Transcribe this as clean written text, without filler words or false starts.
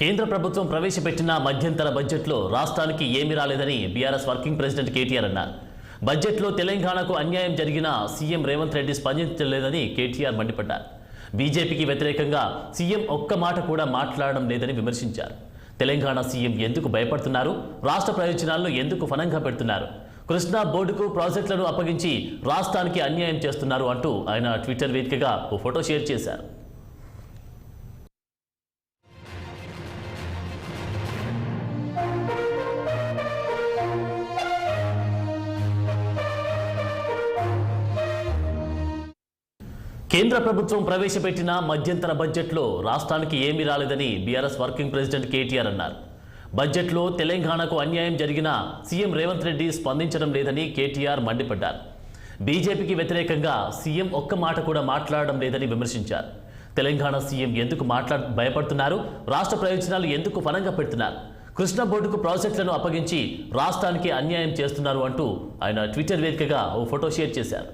కేంద్ర ప్రభుత్వం ప్రవేశపెట్టిన మధ్యంతర బడ్జెట్లో రాష్ట్రానికి ఏమీ రాలేదని బీఆర్ఎస్ వర్కింగ్ ప్రెసిడెంట్ కేటీఆర్ అన్నారు. బడ్జెట్లో తెలంగాణకు అన్యాయం జరిగినా సీఎం రేవంత్ రెడ్డి స్పందించలేదని కేటీఆర్ మండిపడ్డారు. బీజేపీకి వ్యతిరేకంగా సీఎం ఒక్క మాట కూడా మాట్లాడడం లేదని విమర్శించారు. తెలంగాణ సీఎం ఎందుకు భయపడుతున్నారు? రాష్ట్ర ప్రయోజనాలను ఎందుకు ఫనంగా పెడుతున్నారు? కృష్ణా బోర్డుకు ప్రాజెక్టులను అప్పగించి రాష్ట్రానికి అన్యాయం చేస్తున్నారు అంటూ ఆయన ట్విట్టర్ వేదికగా ఓ ఫోటో షేర్ చేశారు. కేంద్ర ప్రభుత్వం ప్రవేశపెట్టిన మధ్యంతర బడ్జెట్లో రాష్ట్రానికి ఏమీ రాలేదని బీఆర్ఎస్ వర్కింగ్ ప్రెసిడెంట్ కేటీఆర్ అన్నారు. బడ్జెట్లో తెలంగాణకు అన్యాయం జరిగినా సీఎం రేవంత్ రెడ్డి స్పందించడం లేదని కేటీఆర్ మండిపడ్డారు. బీజేపీకి వ్యతిరేకంగా సీఎం ఒక్క మాట కూడా మాట్లాడడం లేదని విమర్శించారు. తెలంగాణ సీఎం ఎందుకు భయపడుతున్నారు? రాష్ట్ర ప్రయోజనాలు ఎందుకు ఫనంగా పెడుతున్నారు? కృష్ణా బోర్డుకు ప్రాజెక్టులను అప్పగించి రాష్ట్రానికి అన్యాయం చేస్తున్నారు అంటూ ఆయన ట్విట్టర్ వేదికగా ఓ ఫోటో షేర్ చేశారు.